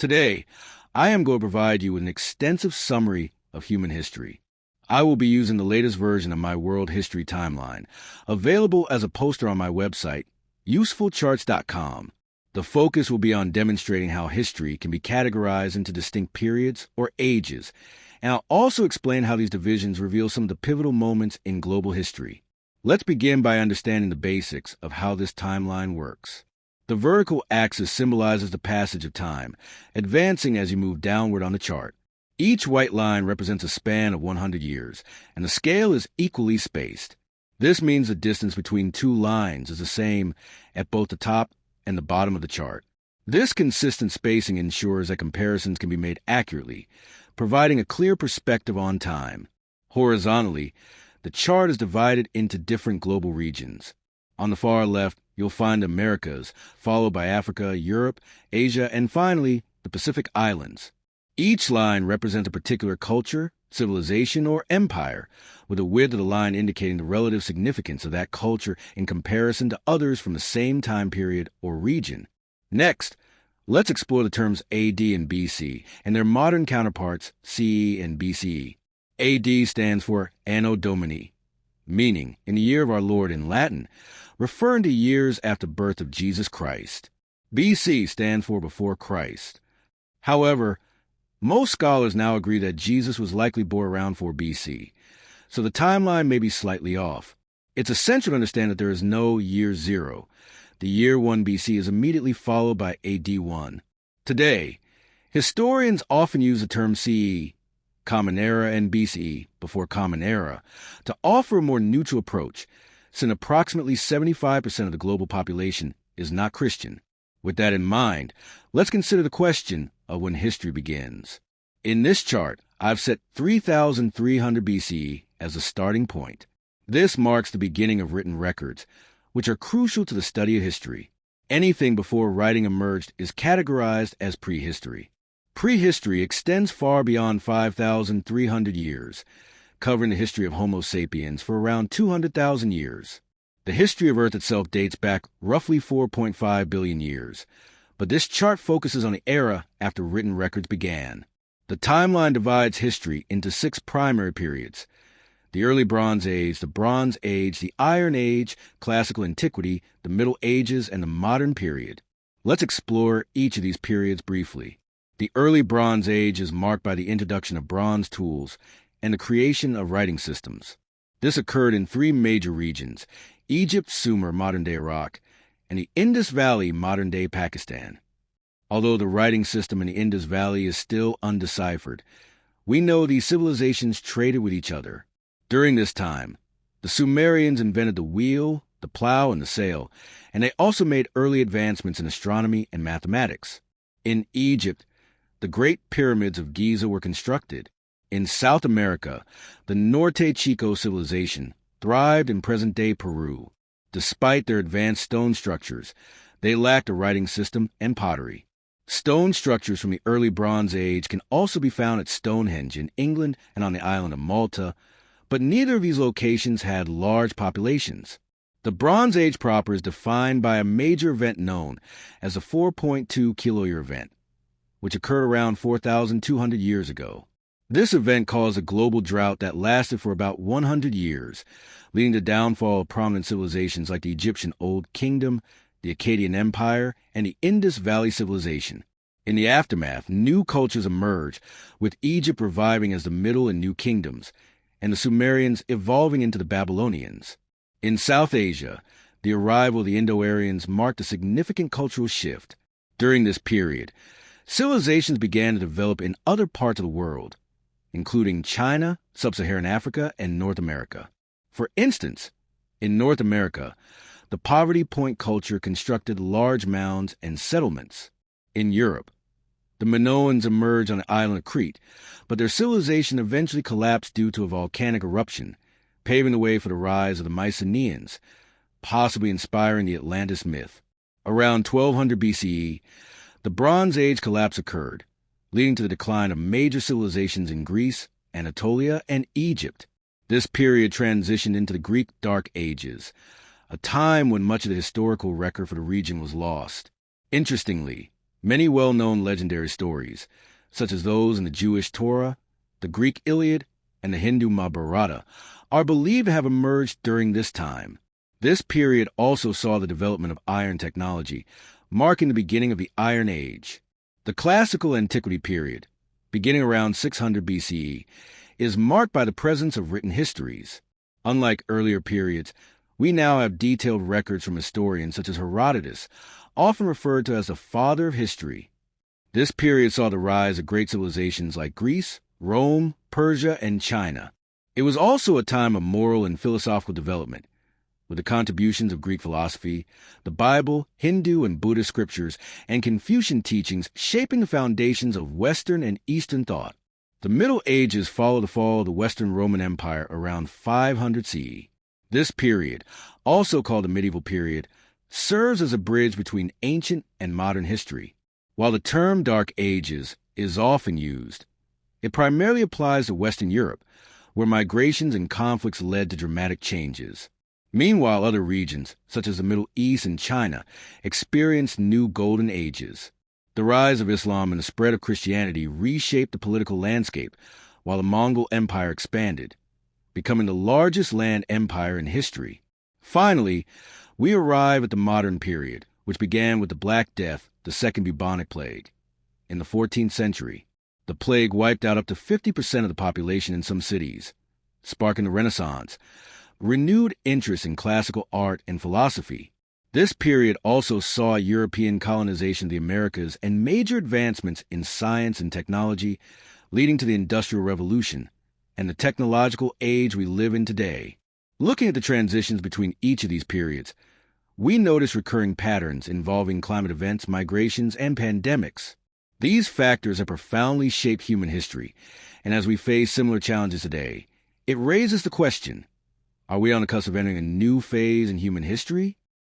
Today, I am going to provide you with an extensive summary of human history. I will be using the latest version of my World History Timeline, available as a poster on my website, usefulcharts.com. The focus will be on demonstrating how history can be categorized into distinct periods or ages, and I'll also explain how these divisions reveal some of the pivotal moments in global history. Let's begin by understanding the basics of how this timeline works. The vertical axis symbolizes the passage of time, advancing as you move downward on the chart. Each white line represents a span of 100 years, and the scale is equally spaced. This means the distance between two lines is the same at both the top and the bottom of the chart. This consistent spacing ensures that comparisons can be made accurately, providing a clear perspective on time. Horizontally, the chart is divided into different global regions. On the far left, you'll find the Americas, followed by Africa, Europe, Asia, and finally, the Pacific Islands. Each line represents a particular culture, civilization, or empire, with the width of the line indicating the relative significance of that culture in comparison to others from the same time period or region. Next, let's explore the terms AD and BC and their modern counterparts CE and BCE. AD stands for Anno Domini, meaning in the year of our Lord in Latin, referring to years after the birth of Jesus Christ. BC stands for before Christ. However, most scholars now agree that Jesus was likely born around 4 BC, so the timeline may be slightly off. It's essential to understand that there is no year 0. The year 1 BC is immediately followed by AD 1. Today, historians often use the term CE, Common Era, and BCE, before Common Era, to offer a more neutral approach, since approximately 75% of the global population is not Christian. With that in mind, let's consider the question of when history begins. In this chart, I've set 3300 BCE as a starting point. This marks the beginning of written records, which are crucial to the study of history. Anything before writing emerged is categorized as prehistory. Prehistory extends far beyond 5,300 years, covering the history of Homo sapiens for around 200,000 years. The history of Earth itself dates back roughly 4.5 billion years, but this chart focuses on the era after written records began. The timeline divides history into 6 primary periods: the Early Bronze Age, the Bronze Age, the Iron Age, Classical Antiquity, the Middle Ages, and the Modern Period. Let's explore each of these periods briefly. The Early Bronze Age is marked by the introduction of bronze tools and the creation of writing systems. This occurred in 3 major regions: Egypt, Sumer, modern-day Iraq, and the Indus Valley, modern-day Pakistan. Although the writing system in the Indus Valley is still undeciphered, we know these civilizations traded with each other. During this time, the Sumerians invented the wheel, the plow, and the sail, and they also made early advancements in astronomy and mathematics. In Egypt, the Great Pyramids of Giza were constructed. In South America, the Norte Chico civilization thrived in present-day Peru. Despite their advanced stone structures, they lacked a writing system and pottery. Stone structures from the early Bronze Age can also be found at Stonehenge in England and on the island of Malta, but neither of these locations had large populations. The Bronze Age proper is defined by a major event known as the 4.2 kiloyear event, which occurred around 4,200 years ago. This event caused a global drought that lasted for about 100 years, leading to the downfall of prominent civilizations like the Egyptian Old Kingdom, the Akkadian Empire, and the Indus Valley civilization. In the aftermath, new cultures emerged, with Egypt reviving as the Middle and New Kingdoms, and the Sumerians evolving into the Babylonians. In South Asia, the arrival of the Indo-Aryans marked a significant cultural shift. During this period, civilizations began to develop in other parts of the world, including China, Sub-Saharan Africa, and North America. For instance, in North America, the Poverty Point culture constructed large mounds and settlements. In Europe, the Minoans emerged on the island of Crete, but their civilization eventually collapsed due to a volcanic eruption, paving the way for the rise of the Mycenaeans, possibly inspiring the Atlantis myth. Around 1200 BCE, the Bronze Age collapse occurred, leading to the decline of major civilizations in Greece, Anatolia, and Egypt. This period transitioned into the Greek Dark Ages, a time when much of the historical record for the region was lost. Interestingly, Many well-known legendary stories, such as those in the Jewish Torah, the Greek Iliad, and the Hindu Mahabharata, are believed to have emerged during this time. This period also saw the development of iron technology, marking the beginning of the Iron Age. The classical antiquity period, beginning around 600 BCE, is marked by the presence of written histories. Unlike earlier periods, we now have detailed records from historians such as Herodotus, often referred to as the father of history. This period saw the rise of great civilizations like Greece, Rome, Persia, and China. It was also a time of moral and philosophical development, with the contributions of Greek philosophy, the Bible, Hindu and Buddhist scriptures, and Confucian teachings shaping the foundations of Western and Eastern thought. The Middle Ages followed the fall of the Western Roman Empire around 500 CE. This period, also called the medieval period, serves as a bridge between ancient and modern history. While the term Dark Ages is often used, it primarily applies to Western Europe, where migrations and conflicts led to dramatic changes. Meanwhile, other regions, such as the Middle East and China, experienced new golden ages. The rise of Islam and the spread of Christianity reshaped the political landscape, while the Mongol Empire expanded, becoming the largest land empire in history. Finally, we arrive at the modern period, which began with the Black Death, the Second Bubonic Plague. In the 14th century, the plague wiped out up to 50% of the population in some cities, sparking the Renaissance, renewed interest in classical art and philosophy. This period also saw European colonization of the Americas and major advancements in science and technology, leading to the Industrial Revolution and the technological age we live in today. Looking at the transitions between each of these periods, we notice recurring patterns involving climate events, migrations, and pandemics. These factors have profoundly shaped human history, and as we face similar challenges today, it raises the question: are we on the cusp of entering a new phase in human history?